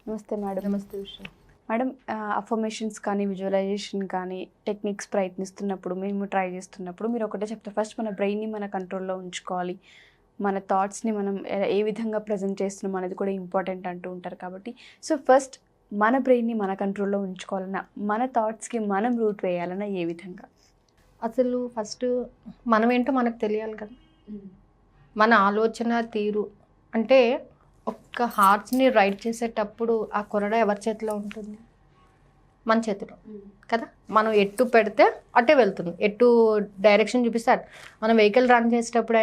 నమస్తే మేడం. నమస్తే Usha. Madam, affirmations కానీ విజువలైజేషన్ కానీ టెక్నిక్స్ ప్రయత్నిస్తున్నప్పుడు మేము ట్రై చేస్తున్నప్పుడు మీరు ఒకటే చెప్తారు, ఫస్ట్ మన బ్రెయిన్ని మన కంట్రోల్లో ఉంచుకోవాలి, మన థాట్స్ని మనం ఏ విధంగా ప్రజెంట్ చేస్తున్నాం అనేది కూడా ఇంపార్టెంట్ అంటూ ఉంటారు. కాబట్టి సో ఫస్ట్ మన బ్రెయిన్ని మన కంట్రోల్లో ఉంచుకోవాలన్నా, మన థాట్స్కి మనం రూట్ వేయాలన్నా ఏ విధంగా? అసలు ఫస్ట్ మనం ఏంటో మనకు తెలియాలి కదా. మన ఆలోచన తీరు అంటే ఒక్క హార్ట్స్ని రైట్ చేసేటప్పుడు ఆ కొరడ ఎవరి చేతిలో ఉంటుంది? మన చేతిలో కదా. మనం ఎటు పెడితే అటే వెళ్తుంది, ఎటు డైరెక్షన్ చూపిస్తే మనం వెహికల్ రన్ చేసేటప్పుడు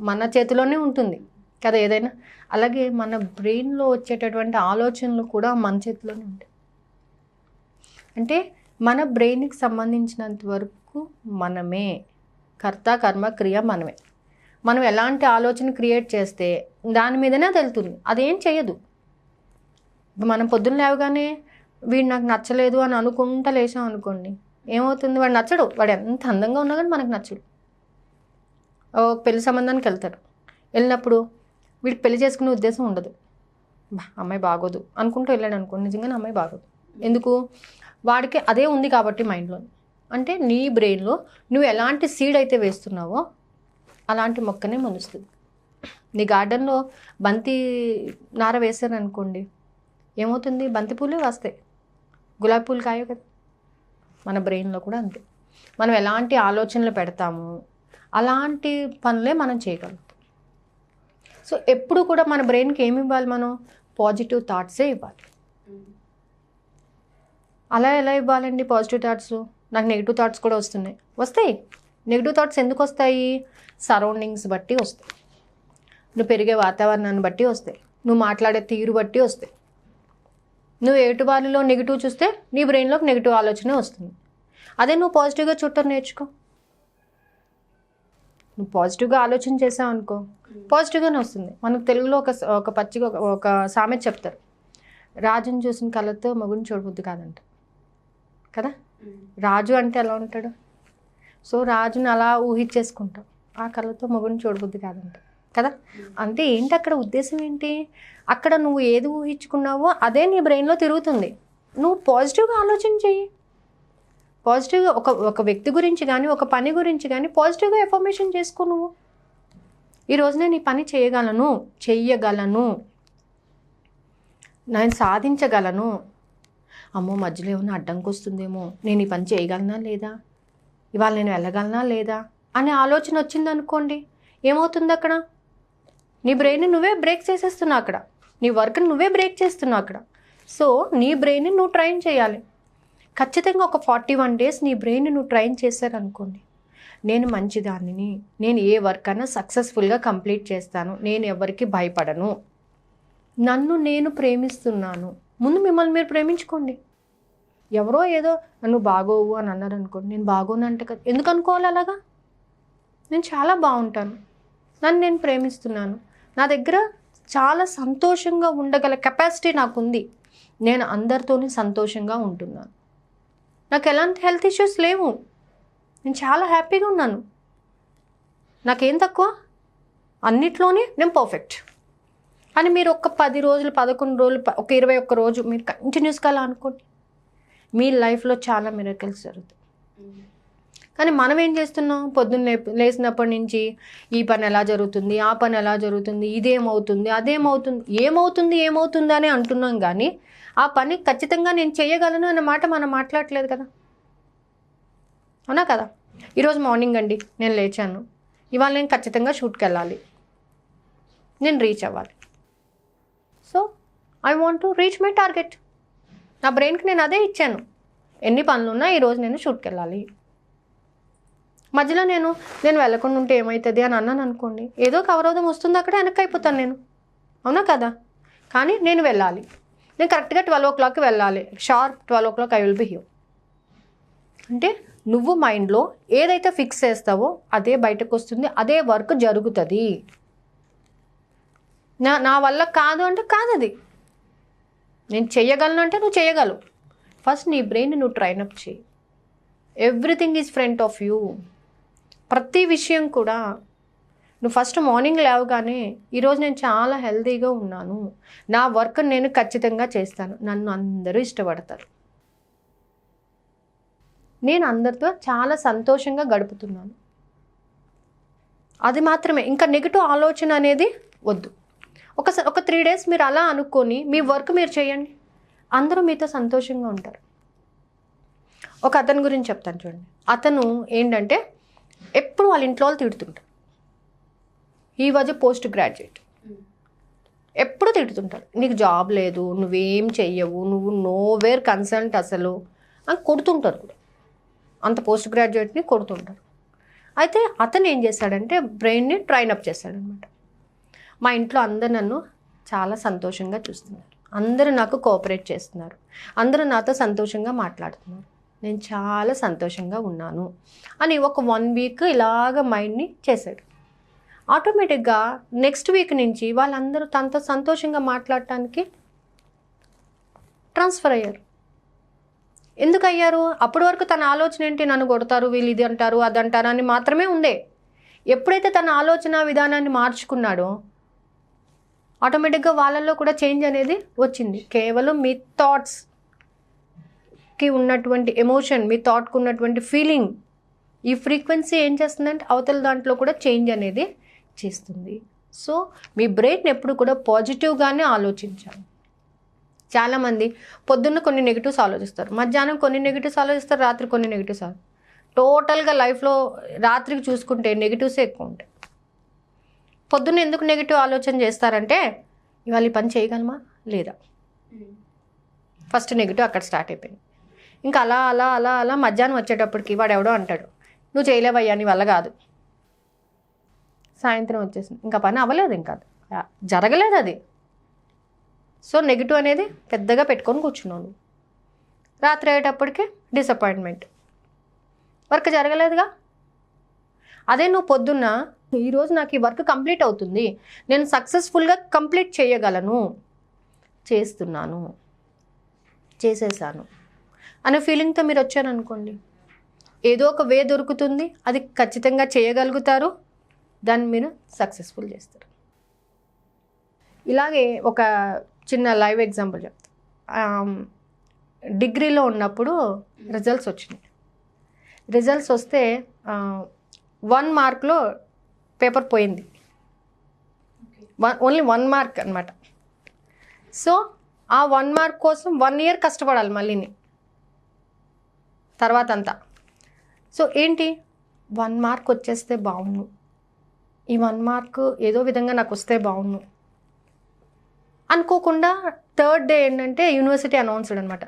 మన చేతిలోనే ఉంటుంది కదా ఏదైనా. అలాగే మన బ్రెయిన్లో వచ్చేటటువంటి ఆలోచనలు కూడా మన చేతిలోనే ఉంటాయి. అంటే మన బ్రెయిన్కి సంబంధించినంత వరకు మనమే కర్త, కర్మ, క్రియ మనమే. మనం ఎలాంటి ఆలోచన క్రియేట్ చేస్తే దాని మీదనే తెలుతుంది, అదేం చేయదు. మనం పొద్దున్న లేవగానే వీడు నాకు నచ్చలేదు అని అనుకుంటా లేచాం అనుకోండి, ఏమవుతుంది? వాడు నచ్చడు, వాడు ఎంత అందంగా ఉన్నా కానీ మనకు నచ్చడు. పెళ్లి సంబంధానికి వెళ్తారు, వెళ్ళినప్పుడు వీడికి పెళ్లి చేసుకునే ఉద్దేశం ఉండదు, అమ్మాయి బాగోదు అనుకుంటూ వెళ్ళాడు అనుకోండి, నిజంగానే అమ్మాయి బాగోదు. ఎందుకు? వాడికి అదే ఉంది కాబట్టి మైండ్లో. అంటే నీ బ్రెయిన్లో నువ్వు ఎలాంటి సీడ్ అయితే వేస్తున్నావో అలాంటి మొక్కనే మొలుస్తుంది. నీ గార్డెన్లో బంతి నార వేసారనుకోండి, ఏమవుతుంది? బంతి పూలే వస్తాయి, గులాబీ పూలు కాయవు కదా. మన బ్రెయిన్లో కూడా అంతే. మనం ఎలాంటి ఆలోచనలు పెడతాము అలాంటి పనులే మనం చేయగలుగుతాం. సో ఎప్పుడు కూడా మన బ్రెయిన్కి ఏమి ఇవ్వాలి? మనం పాజిటివ్ థాట్సే ఇవ్వాలి. అలా ఎలా ఇవ్వాలండి పాజిటివ్ థాట్స్? నాకు నెగిటివ్ థాట్స్ కూడా వస్తాయి. నెగిటివ్ థాట్స్ ఎందుకు వస్తాయి? సరౌండింగ్స్ బట్టి వస్తాయి, నువ్వు పెరిగే వాతావరణాన్ని బట్టి వస్తాయి, నువ్వు మాట్లాడే తీరు బట్టి వస్తాయి. నువ్వు ఎటు వాళ్ళలో నెగిటివ్ చూస్తే నీ బ్రెయిన్లోకి నెగిటివ్ ఆలోచనే వస్తుంది. అదే నువ్వు పాజిటివ్గా చూడటం నేర్చుకో. నువ్వు పాజిటివ్గా ఆలోచన చేసావు అనుకో, పాజిటివ్గానే వస్తుంది. మనకు తెలుగులో ఒక పచ్చిగా ఒక సామెత చెప్తారు, రాజుని చూసిన కళ్ళతో మగుని చూడబుద్ది కాదంట కదా. రాజు అంటే ఎలా ఉంటాడు? సో రాజుని అలా ఊహించేసుకుంటాం, ఆ కళ్ళతో మగుని చూడబుద్ది కాదంట కదా. అంటే ఏంటి అక్కడ ఉద్దేశం ఏంటి? అక్కడ నువ్వు ఏది ఊహించుకున్నావో అదే నీ బ్రెయిన్లో తిరుగుతుంది. నువ్వు పాజిటివ్గా ఆలోచన చెయ్యి. పాజిటివ్గా ఒక వ్యక్తి గురించి కానీ ఒక పని గురించి కానీ పాజిటివ్గా ఎఫర్మేషన్ చేసుకో. నువ్వు ఈరోజు నేను ఈ పని చెయ్యగలను, నేను సాధించగలను. అమ్మో మధ్యలో ఏమైనా అడ్డంకి వస్తుందేమో, నేను ఈ పని చేయగలనా లేదా, ఇవాళ నేను వెళ్ళగలనా లేదా అనే ఆలోచన వచ్చిందనుకోండి, ఏమవుతుంది? అక్కడ నీ బ్రెయిన్ నువ్వే బ్రేక్ చేసేస్తున్నావు, అక్కడ నీ వర్క్ని నువ్వే బ్రేక్ చేస్తున్నావు అక్కడ. సో నీ బ్రెయిన్ని నువ్వు ట్రైన్ చేయాలి. ఖచ్చితంగా ఒక 41 days నీ బ్రెయిన్ని నువ్వు ట్రైన్ చేశారనుకోండి, నేను మంచిదాన్ని, నేను ఏ వర్క్ అయినా సక్సెస్ఫుల్గా కంప్లీట్ చేస్తాను, నేను ఎవరికి భయపడను, నన్ను నేను ప్రేమిస్తున్నాను. ముందు మిమ్మల్ని మీరు ప్రేమించుకోండి. ఎవరో ఏదో నన్ను బాగోవు అని అన్నారు అనుకోండి, నేను బాగోను అంటే కదా, ఎందుకు అనుకోవాలి అలాగా? నేను చాలా బాగుంటాను, నన్ను నేను ప్రేమిస్తున్నాను, నా దగ్గర చాలా సంతోషంగా ఉండగల కెపాసిటీ నాకుంది, నేను అందరితోనే సంతోషంగా ఉంటున్నాను, నాకు ఎలాంటి హెల్త్ ఇష్యూస్ లేవు, నేను చాలా హ్యాపీగా ఉన్నాను, నాకేం తక్కువ, అన్నిట్లోనే నేను పర్ఫెక్ట్ అని మీరు ఒక 10 రోజులు 11 రోజులు ఒక 21 రోజు మీరు కంటిన్యూస్గా అలా అనుకోండి, మీ లైఫ్లో చాలా మిరకిల్స్ జరుగుతాయి. కానీ మనం ఏం చేస్తున్నాం? పొద్దున్న లేచినప్పటి నుంచి ఈ పని ఎలా జరుగుతుంది, ఆ పని ఎలా జరుగుతుంది, ఇదేమవుతుంది, అదేమవుతుంది, ఏమవుతుంది అని అంటున్నాం. కానీ ఆ పని ఖచ్చితంగా నేను చేయగలను అన్న మాట మనం మాట్లాడలేదు కదా, అవునా కదా? ఈరోజు మార్నింగ్ అండి నేను లేచాను, ఇవాళ నేను ఖచ్చితంగా షూట్కి వెళ్ళాలి, నేను రీచ్ అవ్వాలి. So I want to reach my target. నా బ్రెయిన్కి నేను అదే ఇచ్చాను, ఎన్ని పనులు ఉన్నా ఈరోజు నేను షూట్కి వెళ్ళాలి. మధ్యలో నేను వెళ్ళకుండా ఉంటే ఏమవుతుంది అని అన్నాను అనుకోండి, ఏదో ఒక అవరోధం వస్తుంది, అక్కడ వెనక్కి అయిపోతాను నేను, అవునా కదా? కానీ నేను వెళ్ళాలి, నేను కరెక్ట్గా 12 o'clockకి వెళ్ళాలి, sharp 12 o'clock I will be here. అంటే నువ్వు మైండ్లో ఏదైతే ఫిక్స్ చేస్తావో అదే బయటకు వస్తుంది, అదే వర్క్ జరుగుతుంది. నా వల్ల కాదు అంటే కాదు, అది నేను చెయ్యగలను అంటే నువ్వు చేయగలవు. ఫస్ట్ నీ బ్రెయిన్ నువ్వు ట్రైనప్ చేయి. Everything is front of you. ప్రతి విషయం కూడా నువ్వు ఫస్ట్ మార్నింగ్ లేవగానే ఈరోజు నేను చాలా హెల్తీగా ఉన్నాను, నా వర్క్ నేను ఖచ్చితంగా చేస్తాను, నన్ను అందరూ ఇష్టపడతారు, నేను అందరితో చాలా సంతోషంగా గడుపుతున్నాను, అది మాత్రమే. ఇంకా నెగిటివ్ ఆలోచన అనేది వద్దు. ఒక 3 days మీరు అలా అనుకొని మీ వర్క్ మీరు చేయండి, అందరూ మీతో సంతోషంగా ఉంటారు. ఒక అతని గురించి చెప్తాను చూడండి. అతను ఏంటంటే ఎప్పుడు వాళ్ళ ఇంట్లో వాళ్ళు తిడుతుంటారు. ఈ వాజ్ పోస్ట్ గ్రాడ్యుయేట్. ఎప్పుడు తిడుతుంటారు, నీకు జాబ్ లేదు, నువ్వేం చెయ్యవు, నువ్వు నోవేర్ కన్సల్ట్ అసలు అని కొడుతుంటారు కూడా. అంత పోస్ట్ గ్రాడ్యుయేట్ని కొడుతుంటారు. అయితే అతను ఏం చేశాడంటే బ్రెయిన్ని ట్రైన్ అప్ చేశాడనమాట. మా ఇంట్లో అందరు నన్ను చాలా సంతోషంగా చూస్తున్నారు, అందరూ నాకు కోఆపరేట్ చేస్తున్నారు, అందరూ నాతో సంతోషంగా మాట్లాడుతున్నారు, నేను చాలా సంతోషంగా ఉన్నాను అని ఒక 1 week ఇలాగ మైండ్ని చేశాడు. ఆటోమేటిక్గా నెక్స్ట్ వీక్ నుంచి వాళ్ళందరూ తనతో సంతోషంగా మాట్లాడటానికి ట్రాన్స్ఫర్ అయ్యారు. ఎందుకు అయ్యారు? అప్పటి వరకు తన ఆలోచన ఏంటి, నన్ను కొడతారు, వీళ్ళు ఇది అంటారు అది అంటారు అని మాత్రమే ఉండే. ఎప్పుడైతే తన ఆలోచన విధానాన్ని మార్చుకున్నాడో ఆటోమేటిక్గా వాళ్ళల్లో కూడా చేంజ్ అనేది వచ్చింది. కేవలం మీ థాట్స్కి ఉన్నటువంటి ఎమోషన్, మీ థాట్కి ఉన్నటువంటి ఫీలింగ్, ఈ ఫ్రీక్వెన్సీ ఏం చేస్తుందంటే అవతల దాంట్లో కూడా చేంజ్ అనేది చేస్తుంది. సో మీ బ్రెయిన్ ఎప్పుడు కూడా పాజిటివ్గానే ఆలోచించాలి. చాలామంది పొద్దున్న కొన్ని నెగిటివ్స్ ఆలోచిస్తారు, మధ్యాహ్నం కొన్ని నెగిటివ్స్ ఆలోచిస్తారు, రాత్రి కొన్ని నెగిటివ్స్ టోటల్గా లైఫ్లో రాత్రికి చూసుకుంటే నెగిటివ్సే ఎక్కువ ఉంటాయి. పొద్దున్న ఎందుకు నెగిటివ్ ఆలోచన చేస్తారంటే ఇవాళ ఈ పని చేయగలమా లేదా, ఫస్ట్ నెగిటివ్ అక్కడ స్టార్ట్ అయిపోయింది. ఇంకా అలా అలా అలా అలా మధ్యాహ్నం వచ్చేటప్పటికి వాడు ఎవడో అంటాడు, నువ్వు చేయలేవయ్యా, నీ వల్ల కాదు. సాయంత్రం వచ్చేసింది, ఇంకా పని అవ్వలేదు, ఇంకా జరగలేదు అది. సో నెగిటివ్ అనేది పెద్దగా పెట్టుకొని కూర్చున్నాను. రాత్రి అయ్యేటప్పటికి డిసప్పాయింట్మెంట్, వర్క్ జరగలేదుగా. అదే నువ్వు పొద్దున్న ఈరోజు నాకు ఈ వర్క్ కంప్లీట్ అవుతుంది, నేను సక్సెస్ఫుల్గా కంప్లీట్ చేయగలను, చేస్తున్నాను, చేసేసాను అనే ఫీలింగ్తో మీరు వచ్చారనుకోండి, ఏదో ఒక వే దొరుకుతుంది, అది ఖచ్చితంగా చేయగలుగుతారు, దాన్ని మీరు సక్సెస్ఫుల్ చేస్తారు. ఇలాగే ఒక చిన్న లైవ్ ఎగ్జాంపుల్ చెప్తాను. డిగ్రీలో ఉన్నప్పుడు రిజల్ట్స్ వచ్చినాయి. రిజల్ట్స్ వస్తే 1 మార్క్లో పేపర్ పోయింది, ఓన్లీ 1 మార్క్ అనమాట. సో ఆ 1 మార్క్ కోసం 1 year కష్టపడాలి మళ్ళీని తర్వాత అంతా. సో ఏంటి, 1 మార్క్ వచ్చేస్తే బాగుండు, ఈ 1 మార్క్ ఏదో విధంగా నాకు వస్తే బాగుండు అనుకోకుండా 3rd day ఏంటంటే యూనివర్సిటీ అనౌన్స్డ్ అనమాట,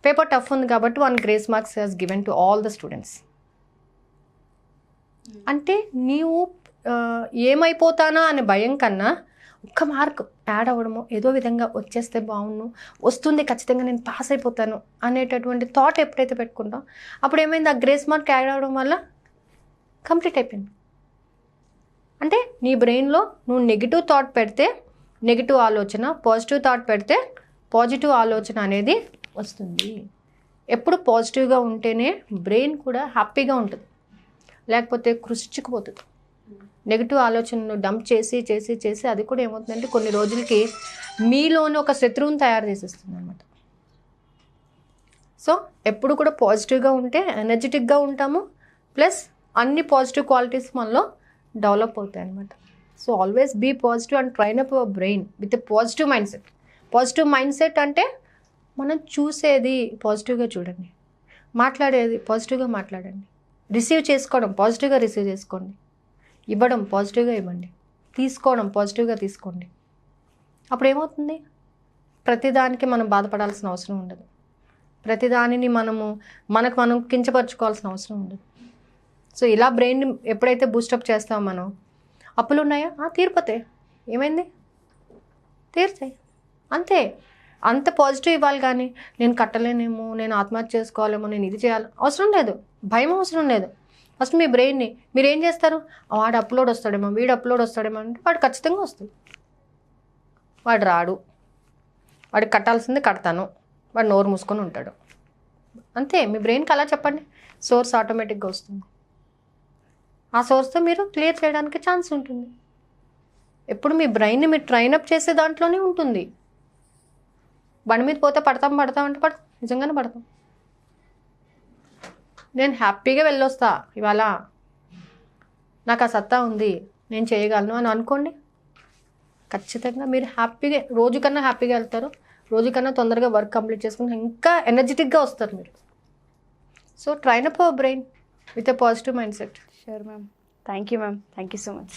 పేపర్ టఫ్ ఉంది కాబట్టి 1 grace marks has given to all the students. అంటే నీవు ఏమైపోతానా అనే భయం కన్నా 1 మార్క్ యాడ్ అవ్వడము, ఏదో విధంగా వచ్చేస్తే బాగుండు, వస్తుంది ఖచ్చితంగా నేను పాస్ అయిపోతాను అనేటటువంటి థాట్ ఎప్పుడైతే పెట్టుకుంటాం అప్పుడు ఏమైంది, ఆ గ్రేస్ మార్క్ యాడ్ అవ్వడం వల్ల కంప్లీట్ అయిపోయింది. అంటే నీ బ్రెయిన్లో నువ్వు నెగిటివ్ థాట్ పెడితే నెగిటివ్ ఆలోచన, పాజిటివ్ థాట్ పెడితే పాజిటివ్ ఆలోచన అనేది వస్తుంది. ఎప్పుడు పాజిటివ్గా ఉంటేనే బ్రెయిన్ కూడా హ్యాపీగా ఉంటుంది, లేకపోతే కృషించుకుపోతుంది. నెగిటివ్ ఆలోచనను డంప్ చేసి చేసి చేసి అది కూడా ఏమవుతుందంటే కొన్ని రోజులకి మీలోని ఒక శత్రువుని తయారు చేసేస్తుంది అనమాట. సో ఎప్పుడు కూడా పాజిటివ్గా ఉంటే ఎనర్జెటిక్గా ఉంటాము, ప్లస్ అన్ని పాజిటివ్ క్వాలిటీస్ మనలో డెవలప్ అవుతాయి అనమాట. So always be positive and train up your brain with a positive mindset. Positive mindset అంటే మనం చూసేది పాజిటివ్గా చూడండి, మాట్లాడేది పాజిటివ్గా మాట్లాడండి, రిసీవ్ చేసుకోవడం పాజిటివ్గా రిసీవ్ చేసుకోండి, ఇవ్వడం పాజిటివ్గా ఇవ్వండి, తీసుకోవడం పాజిటివ్గా తీసుకోండి. అప్పుడు ఏమవుతుంది, ప్రతిదానికి మనం బాధపడాల్సిన అవసరం ఉండదు, ప్రతిదానిని మనకు మనం కించపరచుకోవాల్సిన అవసరం ఉండదు. సో ఇలా బ్రెయిన్ ఎప్పుడైతే బూస్టప్ చేస్తామో మనం, అప్పులు ఉన్నాయా తీరిపోతాయి, ఏమైంది తీరుతాయి, అంతే. అంత పాజిటివ్ ఇవ్వాలి. కానీ నేను కట్టలేనేమో, నేను ఆత్మహత్య చేసుకోవాలేమో, నేను ఇది చేయాలి అవసరం లేదు, భయం అవసరం లేదు. ఫస్ట్ మీ బ్రెయిన్ని మీరు ఏం చేస్తారు, వాడు అప్లోడ్ వస్తాడేమో, వీడు అప్లోడ్ వస్తాడేమో అంటే వాడు ఖచ్చితంగా వస్తుంది, వాడు రాడు, వాడికి కట్టాల్సింది కడతాను, వాడు నోరు మూసుకొని ఉంటాడు, అంతే. మీ బ్రెయిన్కి అలా చెప్పండి, సోర్స్ ఆటోమేటిక్గా వస్తుంది. ఆ సోర్స్తో మీరు క్లియర్ చేయడానికి ఛాన్స్ ఉంటుంది. ఎప్పుడు మీ బ్రెయిన్ని మీరు ట్రైనప్ చేసే దాంట్లోనే ఉంటుంది. బండి మీద పోతే పడతాం అంటే పడతాం, నిజంగానే పడతాం. నేను హ్యాపీగా వెళ్ళొస్తా, ఇవాళ నాకు ఆ సత్తా ఉంది, నేను చేయగలను అని అనుకోండి, ఖచ్చితంగా మీరు హ్యాపీగా, రోజు కన్నా హ్యాపీగా వెళ్తారు, రోజు కన్నా తొందరగా వర్క్ కంప్లీట్ చేసుకుని ఇంకా ఎనర్జెటిక్గా వస్తారు మీరు. So train up our brain with a positive mind set. Sure ma'am. Thank you ma'am. Thank you so much.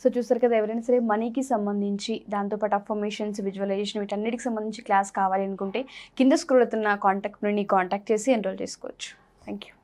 So చూస్తారు కదా, ఎవరైనా సరే మనీకి సంబంధించి, దాంతోపాటు అఫర్మేషన్స్, విజువలైజేషన్, వీటన్నిటికి సంబంధించి క్లాస్ కావాలి అనుకుంటే కింద స్క్రోల్ అవుతున్న కాంటాక్ట్ చేసి ఎన్రోల్ చేసుకోవచ్చు. Thank you.